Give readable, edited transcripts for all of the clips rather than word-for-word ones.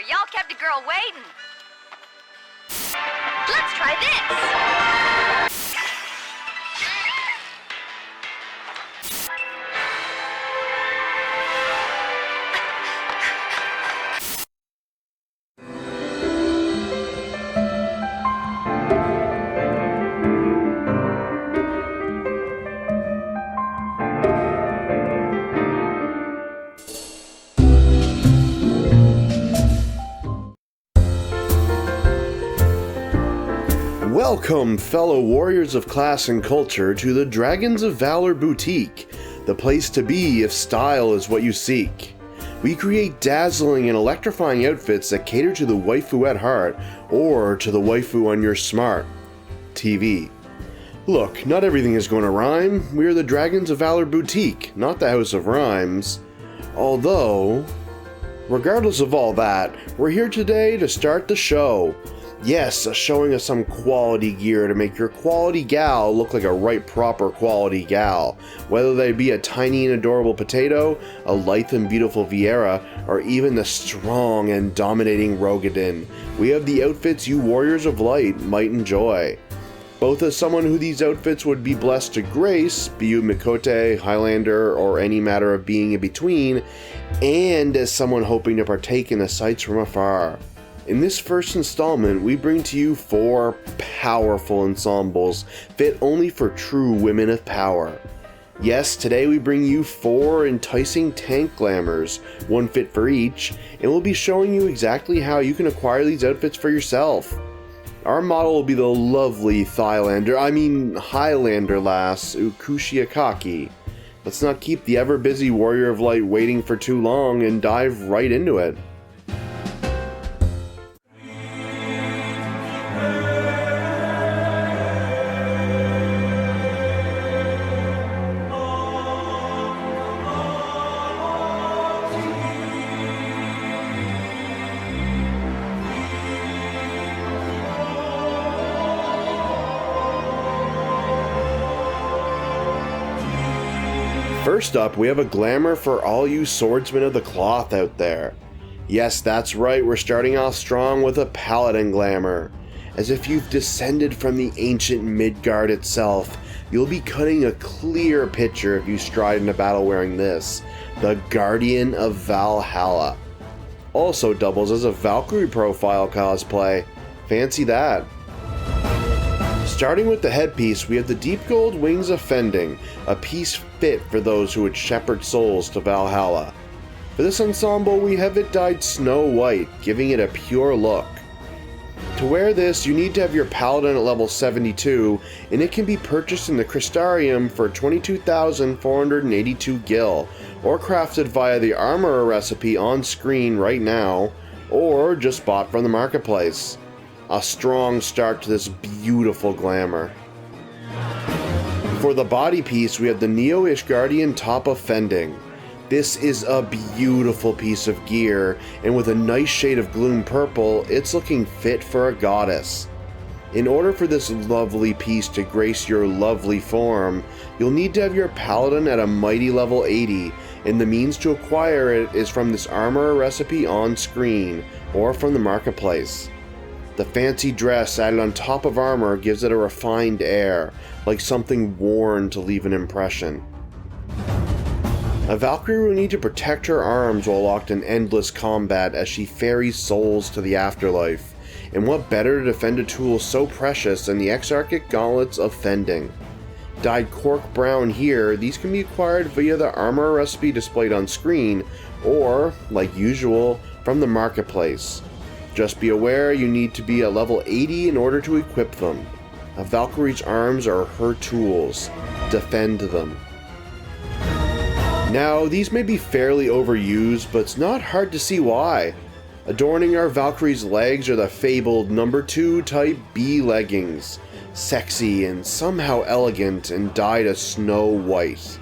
y'all kept a girl waiting. Let's try this. Welcome, fellow warriors of class and culture, to the Dragons of Valor Boutique, the place to be if style is what you seek. We create dazzling and electrifying outfits that cater to the waifu at heart, or to the waifu on your smart TV. Look, not everything is going to rhyme. We are the Dragons of Valor Boutique, not the House of Rhymes. Although, regardless of all that, we're here today to start the show. Yes, showing us some quality gear to make your quality gal look like a right proper quality gal. Whether they be a tiny and adorable potato, a lithe and beautiful Viera, or even the strong and dominating Rogadin, we have the outfits you warriors of light might enjoy. Both as someone who these outfits would be blessed to grace, be you Mikote, Highlander, or any matter of being in between, and as someone hoping to partake in the sights from afar. In this first installment, we bring to you 4 powerful ensembles fit only for true women of power. Yes, today we bring you 4 enticing Tank Glamours, one fit for each, and we'll be showing you exactly how you can acquire these outfits for yourself. Our model will be the lovely Highlander lass, Ukushi Akaki. Let's not keep the ever-busy Warrior of Light waiting for too long and dive right into it. First up, we have a glamour for all you swordsmen of the cloth out there. Yes, that's right, we're starting off strong with a paladin glamour. As if you've descended from the ancient Midgard itself, you'll be cutting a clear picture if you stride into battle wearing this, the Guardian of Valhalla. Also doubles as a Valkyrie profile cosplay. Fancy that. Starting with the headpiece, we have the deep gold wings of Fending, a piece fit for those who would shepherd souls to Valhalla. For this ensemble, we have it dyed snow white, giving it a pure look. To wear this, you need to have your paladin at level 72, and it can be purchased in the Crystarium for 22,482 gil, or crafted via the armorer recipe on screen right now, or just bought from the marketplace. A strong start to this beautiful glamour. For the body piece, we have the Neo Ishgardian top of Fending. This is a beautiful piece of gear, and with a nice shade of gloom purple, it's looking fit for a goddess. In order for this lovely piece to grace your lovely form, you'll need to have your paladin at a mighty level 80, and the means to acquire it is from this armorer recipe on screen, or from the marketplace. The fancy dress added on top of armor gives it a refined air, like something worn to leave an impression. A Valkyrie will need to protect her arms while locked in endless combat as she ferries souls to the afterlife, and what better to defend a tool so precious than the Exarchic Gauntlets of Fending. Dyed cork brown here, these can be acquired via the armor recipe displayed on screen, or, like usual, from the marketplace. Just be aware you need to be at level 80 in order to equip them. A Valkyrie's arms are her tools. Defend them. Now, these may be fairly overused, but it's not hard to see why. Adorning our Valkyrie's legs are the fabled number 2 type B leggings. Sexy and somehow elegant and dyed a snow white.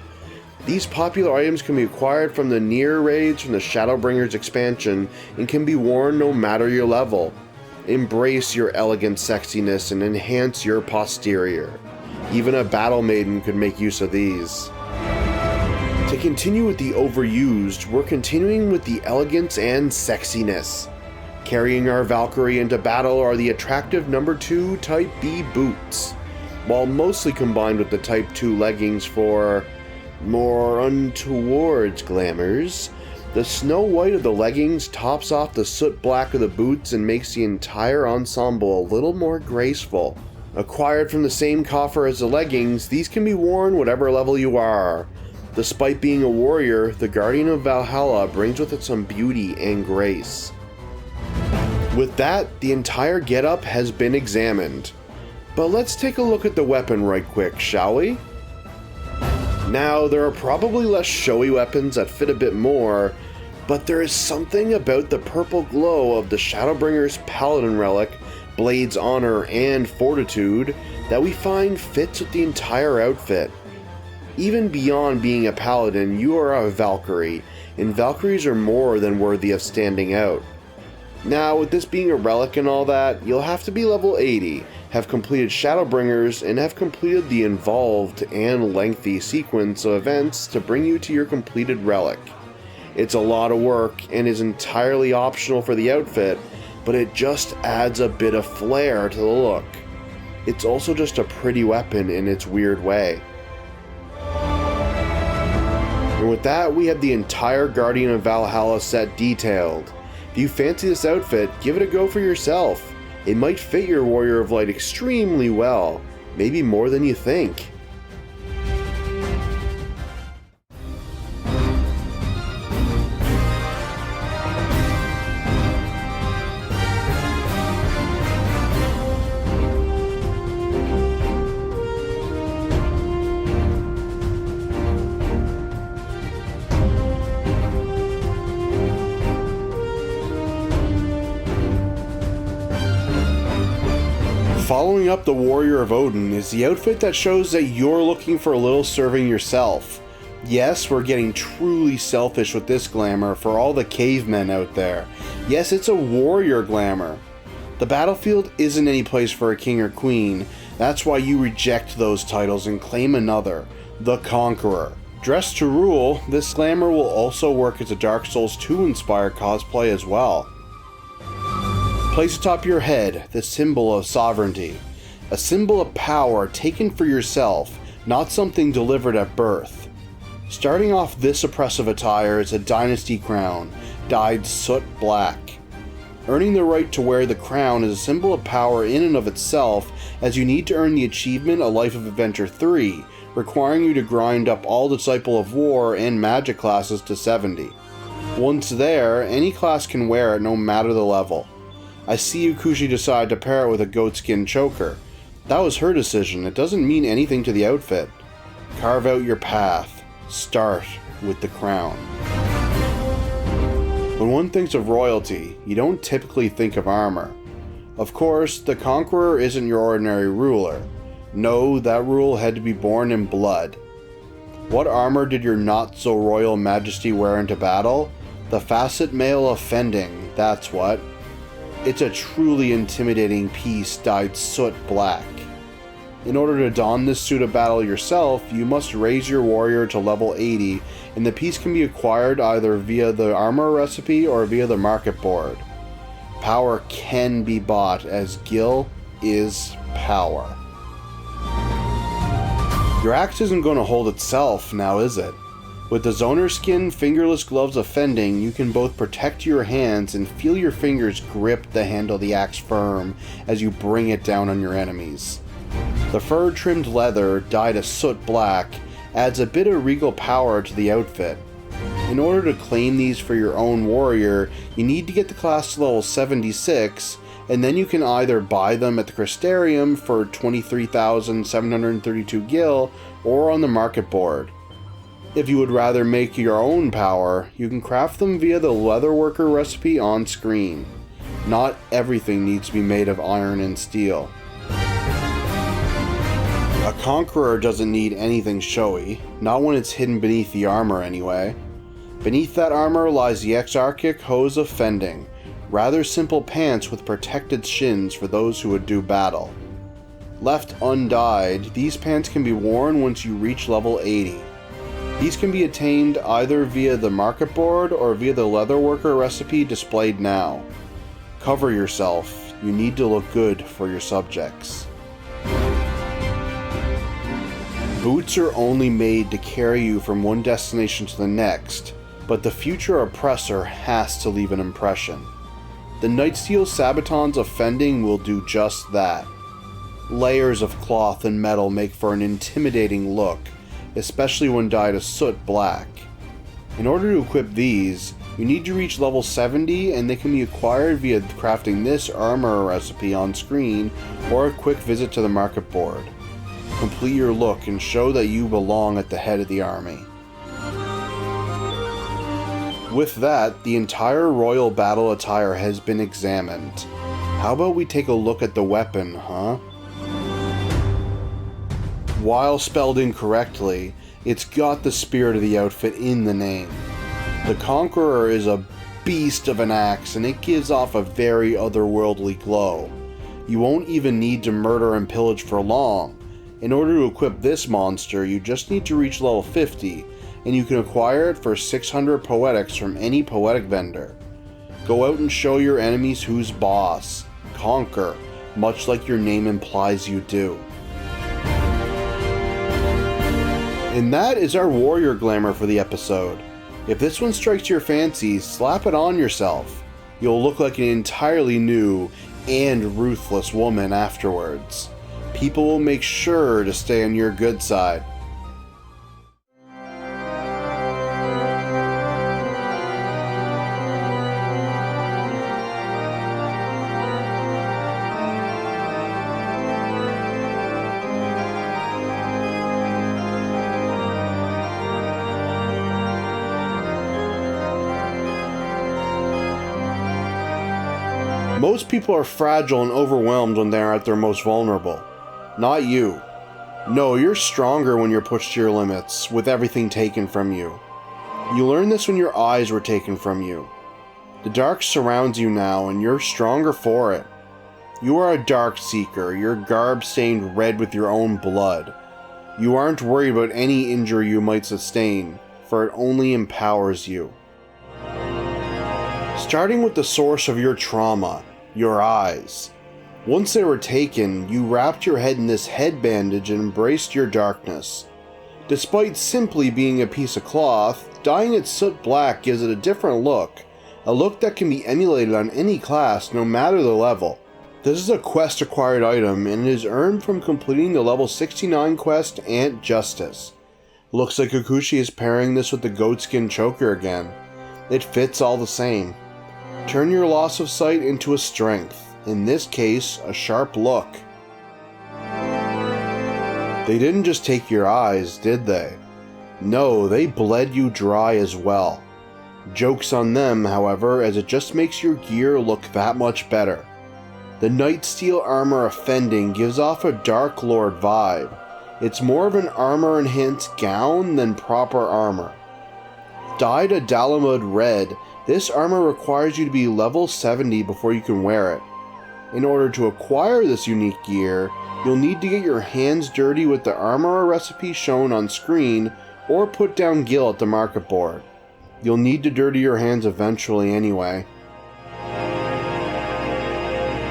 These popular items can be acquired from the near raids from the Shadowbringers expansion and can be worn no matter your level. Embrace your elegant sexiness and enhance your posterior. Even a battle maiden could make use of these. To continue with the overused, we're continuing with the elegance and sexiness. Carrying our Valkyrie into battle are the attractive number 2 Type B boots, while mostly combined with the Type 2 leggings for more untoward glamours. The snow white of the leggings tops off the soot black of the boots and makes the entire ensemble a little more graceful. Acquired from the same coffer as the leggings, these can be worn whatever level you are. Despite being a warrior, the Guardian of Valhalla brings with it some beauty and grace. With that, the entire getup has been examined. But let's take a look at the weapon right quick, shall we? Now, there are probably less showy weapons that fit a bit more, but there is something about the purple glow of the Shadowbringer's Paladin relic, Blade's Honor, and Fortitude that we find fits with the entire outfit. Even beyond being a Paladin, you are a Valkyrie, and Valkyries are more than worthy of standing out. Now, with this being a relic and all that, you'll have to be level 80, have completed Shadowbringers, and have completed the involved and lengthy sequence of events to bring you to your completed relic. It's a lot of work and is entirely optional for the outfit, but it just adds a bit of flair to the look. It's also just a pretty weapon in its weird way. And with that, we have the entire Guardian of Valhalla set detailed. If you fancy this outfit, give it a go for yourself. It might fit your Warrior of Light extremely well, maybe more than you think. Following up the Warrior of Odin is the outfit that shows that you're looking for a little serving yourself. Yes, we're getting truly selfish with this glamour for all the cavemen out there. Yes, it's a warrior glamour. The battlefield isn't any place for a king or queen. That's why you reject those titles and claim another, the Conqueror. Dressed to rule, this glamour will also work as a Dark Souls 2 inspired cosplay as well. Place atop your head the symbol of sovereignty, a symbol of power taken for yourself, not something delivered at birth. Starting off this oppressive attire is a dynasty crown, dyed soot black. Earning the right to wear the crown is a symbol of power in and of itself, as you need to earn the achievement A Life of Adventure 3, requiring you to grind up all Disciple of War and Magic classes to 70. Once there, any class can wear it no matter the level. I see Yukushi decide to pair it with a goatskin choker. That was her decision, it doesn't mean anything to the outfit. Carve out your path. Start with the crown. When one thinks of royalty, you don't typically think of armor. Of course, the Conqueror isn't your ordinary ruler. No, that rule had to be born in blood. What armor did your not-so-royal majesty wear into battle? The facet mail of Fending, that's what. It's a truly intimidating piece dyed soot black. In order to don this suit of battle yourself, you must raise your warrior to level 80, and the piece can be acquired either via the armor recipe or via the market board. Power can be bought, as Gil is power. Your axe isn't going to hold itself, now is it? With the Zoner Skin fingerless gloves of Fending, you can both protect your hands and feel your fingers grip the handle of the axe firm as you bring it down on your enemies. The fur-trimmed leather, dyed a soot black, adds a bit of regal power to the outfit. In order to claim these for your own warrior, you need to get the class to level 76, and then you can either buy them at the Crystarium for 23,732 gil, or on the market board. If you would rather make your own power, you can craft them via the Leatherworker recipe on screen. Not everything needs to be made of iron and steel. A Conqueror doesn't need anything showy, not when it's hidden beneath the armor anyway. Beneath that armor lies the Exarchic Hose of Fending, rather simple pants with protected shins for those who would do battle. Left undyed, these pants can be worn once you reach level 80. These can be attained either via the market board or via the Leatherworker recipe displayed now. Cover yourself. You need to look good for your subjects. Boots are only made to carry you from one destination to the next, but the future oppressor has to leave an impression. The Nightsteel Sabaton's offending will do just that. Layers of cloth and metal make for an intimidating look, especially when dyed a soot black. In order to equip these, you need to reach level 70, and they can be acquired via crafting this armor recipe on screen or a quick visit to the market board. Complete your look and show that you belong at the head of the army. With that, the entire royal battle attire has been examined. How about we take a look at the weapon, huh? While spelled incorrectly, it's got the spirit of the outfit in the name. The Conqueror is a beast of an axe, and it gives off a very otherworldly glow. You won't even need to murder and pillage for long. In order to equip this monster, you just need to reach level 50, and you can acquire it for 600 poetics from any poetic vendor. Go out and show your enemies who's boss. Conquer, much like your name implies you do. And that is our warrior glamour for the episode. If this one strikes your fancy, slap it on yourself. You'll look like an entirely new and ruthless woman afterwards. People will make sure to stay on your good side. Most people are fragile and overwhelmed when they are at their most vulnerable. Not you. No, you're stronger when you're pushed to your limits, with everything taken from you. You learned this when your eyes were taken from you. The dark surrounds you now, and you're stronger for it. You are a dark seeker, your garb stained red with your own blood. You aren't worried about any injury you might sustain, for it only empowers you. Starting with the source of your trauma, your eyes. Once they were taken, you wrapped your head in this head bandage and embraced your darkness. Despite simply being a piece of cloth, dyeing it soot black gives it a different look, a look that can be emulated on any class no matter the level. This is a quest acquired item, and it is earned from completing the level 69 quest Ant Justice. Looks like Kikuchi is pairing this with the goatskin choker again. It fits all the same. Turn your loss of sight into a strength. In this case, a sharp look. They didn't just take your eyes, did they? No, they bled you dry as well. Joke's on them, however, as it just makes your gear look that much better. The Nightsteel armor offending gives off a Dark Lord vibe. It's more of an armor-enhanced gown than proper armor. Dyed a Dalamud red, this armor requires you to be level 70 before you can wear it. In order to acquire this unique gear, you'll need to get your hands dirty with the armor recipe shown on screen or put down gil at the market board. You'll need to dirty your hands eventually anyway.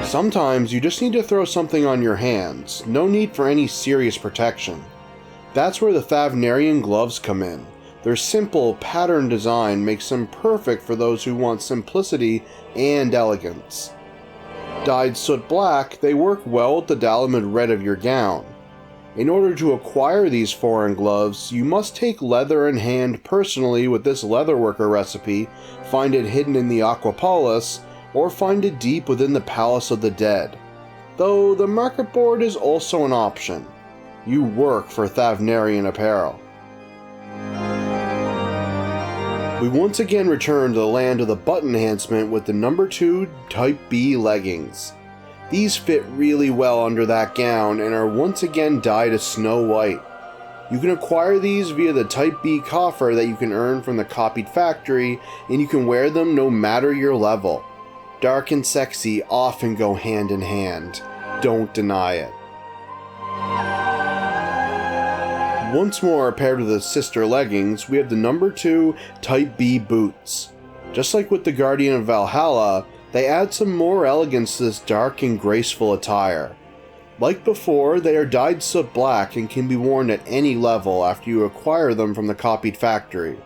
Sometimes you just need to throw something on your hands, no need for any serious protection. That's where the Thavnarian gloves come in. Their simple pattern design makes them perfect for those who want simplicity and elegance. Dyed soot black, they work well with the Dalamud red of your gown. In order to acquire these foreign gloves, you must take leather in hand personally with this leatherworker recipe, find it hidden in the Aquapolis, or find it deep within the Palace of the Dead. Though the market board is also an option. You work for Thavnarian apparel. We once again return to the land of the butt enhancement with the number 2 Type B leggings. These fit really well under that gown and are once again dyed a snow white. You can acquire these via the Type B coffer that you can earn from the copied factory, and you can wear them no matter your level. Dark and sexy often go hand in hand. Don't deny it. Once more paired with the sister leggings, we have the number 2 Type B boots. Just like with the Guardian of Valhalla, They add some more elegance to this dark and graceful attire. Like before, they are dyed soot black and can be worn at any level after you acquire them from the copied factory.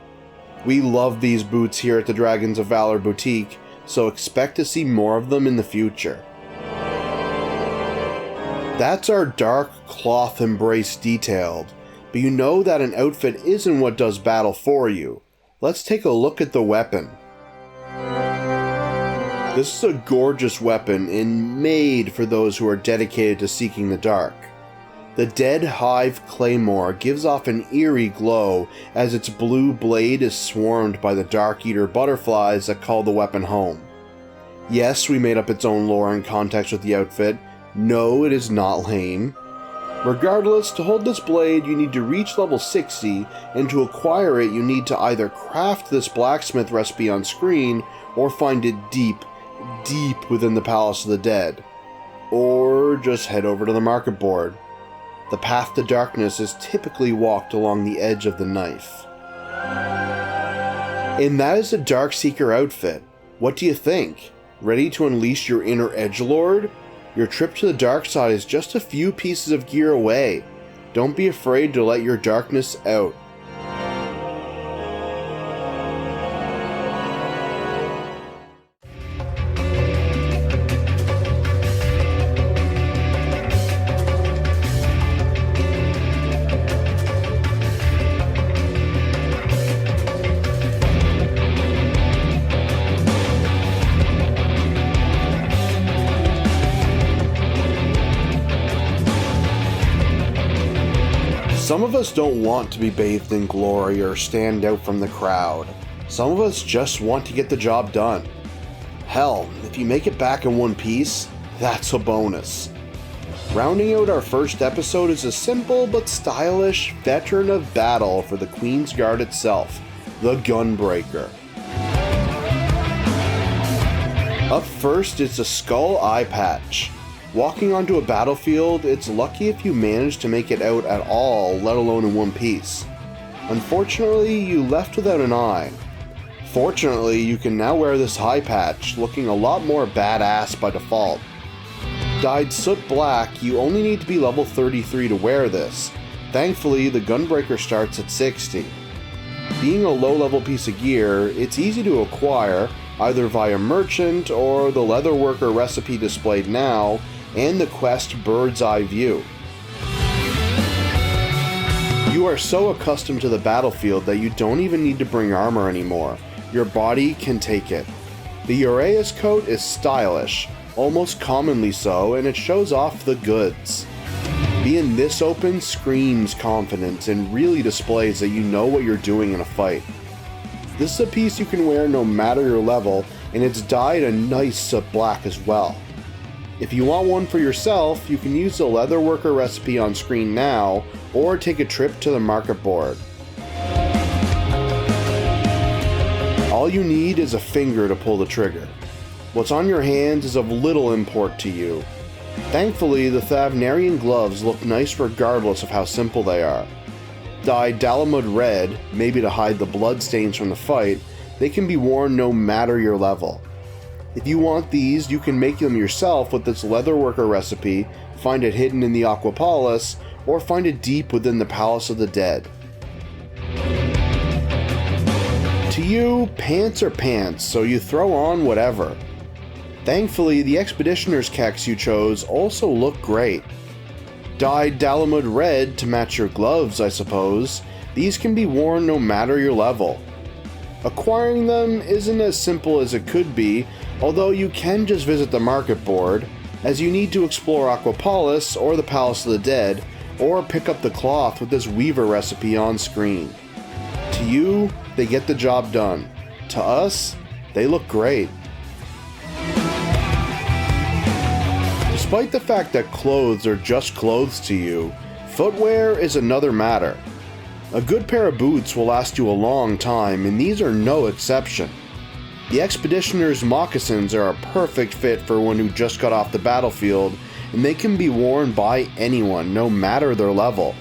We love these boots here at the Dragons of Valor boutique, so expect to see more of them in the future. That's our dark cloth embrace detailed, but you know that an outfit isn't what does battle for you. Let's take a look at the weapon. This is a gorgeous weapon and made for those who are dedicated to seeking the dark. The Dead Hive Claymore gives off an eerie glow as its blue blade is swarmed by the Dark Eater butterflies that call the weapon home. Yes, we made up its own lore and context with the outfit. No, it is not lame. Regardless, to hold this blade you need to reach level 60, and to acquire it you need to either craft this blacksmith recipe on screen or find it deep within the Palace of the Dead. Or just head over to the market board. The path to darkness is typically walked along the edge of the knife. And that is the Darkseeker outfit. What do you think? Ready to unleash your inner edgelord? Your trip to the dark side is just a few pieces of gear away. Don't be afraid to let your darkness out. Some of us don't want to be bathed in glory or stand out from the crowd. Some of us just want to get the job done. Hell, if you make it back in one piece, that's a bonus. Rounding out our first episode is a simple but stylish veteran of battle for the Queen's Guard itself, the Gunbreaker. Up first is the Skull Eye Patch. Walking onto a battlefield, it's lucky if you manage to make it out at all, let alone in one piece. Unfortunately, you left without an eye. Fortunately, you can now wear this eye patch, looking a lot more badass by default. Dyed soot black, you only need to be level 33 to wear this. Thankfully, the Gunbreaker starts at 60. Being a low-level piece of gear, it's easy to acquire, either via merchant or the leatherworker recipe displayed now, and the quest Bird's Eye View. You are so accustomed to the battlefield that you don't even need to bring armor anymore. Your body can take it. The Uraeus coat is stylish, almost commonly so, and it shows off the goods. Being this open screams confidence and really displays that you know what you're doing in a fight. This is a piece you can wear no matter your level, and it's dyed a nice soot black as well. If you want one for yourself, you can use the leatherworker recipe on screen now, or take a trip to the market board. All you need is a finger to pull the trigger. What's on your hands is of little import to you. Thankfully, the Thavnarian gloves look nice regardless of how simple they are. Dyed Dalamud red, maybe to hide the blood stains from the fight, they can be worn no matter your level. If you want these, you can make them yourself with this leatherworker recipe, find it hidden in the Aquapolis, or find it deep within the Palace of the Dead. To you, pants are pants, so you throw on whatever. Thankfully, the Expeditioner's kecks you chose also look great. Dyed Dalamud red to match your gloves, I suppose, these can be worn no matter your level. Acquiring them isn't as simple as it could be, although you can just visit the market board, as you need to explore Aquapolis or the Palace of the Dead, or pick up the cloth with this weaver recipe on screen. To you, they get the job done. To us, they look great. Despite the fact that clothes are just clothes to you, footwear is another matter. A good pair of boots will last you a long time, and these are no exception. The Expeditioner's moccasins are a perfect fit for one who just got off the battlefield, and they can be worn by anyone, no matter their level.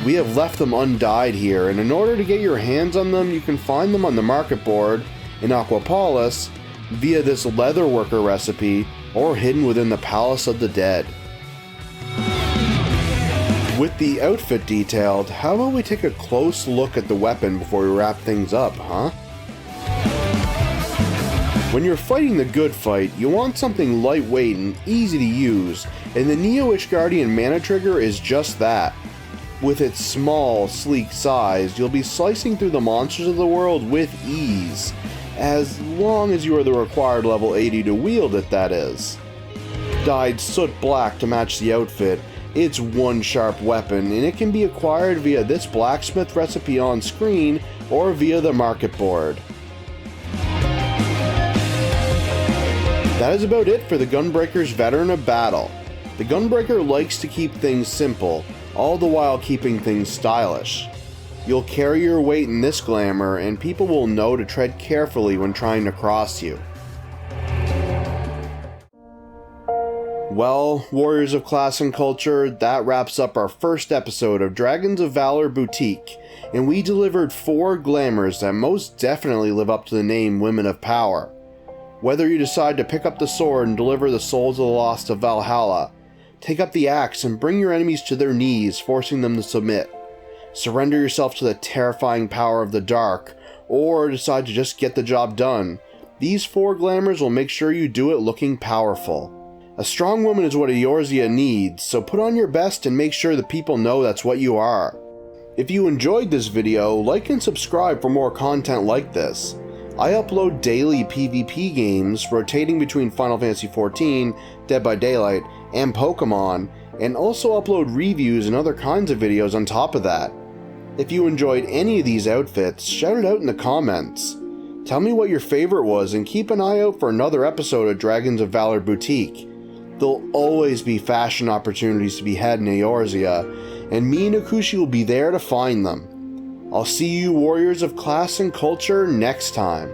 We have left them undyed here, and in order to get your hands on them, you can find them on the market board, in Aquapolis, via this leatherworker recipe, or hidden within the Palace of the Dead. With the outfit detailed, how about we take a close look at the weapon before we wrap things up, huh? When you're fighting the good fight, you want something lightweight and easy to use, and the Neo Ishgardian Mana Trigger is just that. With its small, sleek size, you'll be slicing through the monsters of the world with ease, as long as you are the required level 80 to wield it, that is. Dyed soot black to match the outfit, it's one sharp weapon, and it can be acquired via this blacksmith recipe on screen or via the market board. That is about it for the Gunbreaker's Veteran of Battle. The Gunbreaker likes to keep things simple, all the while keeping things stylish. You'll carry your weight in this glamour, and people will know to tread carefully when trying to cross you. Well, Warriors of Class and Culture, that wraps up our first episode of Dragons of Valor Boutique, and we delivered 4 glamours that most definitely live up to the name Women of Power. Whether you decide to pick up the sword and deliver the souls of the lost of Valhalla, take up the axe and bring your enemies to their knees, forcing them to submit, surrender yourself to the terrifying power of the dark, or decide to just get the job done, these 4 glamours will make sure you do it looking powerful. A strong woman is what Eorzea needs, so put on your best and make sure that people know that's what you are. If you enjoyed this video, like and subscribe for more content like this. I upload daily PvP games, rotating between Final Fantasy XIV, Dead by Daylight, and Pokemon, and also upload reviews and other kinds of videos on top of that. If you enjoyed any of these outfits, shout it out in the comments. Tell me what your favorite was, and keep an eye out for another episode of Dragons of Valor Boutique. There'll always be fashion opportunities to be had in Eorzea, and me and Akushi will be there to find them. I'll see you Warriors of Class and Culture next time.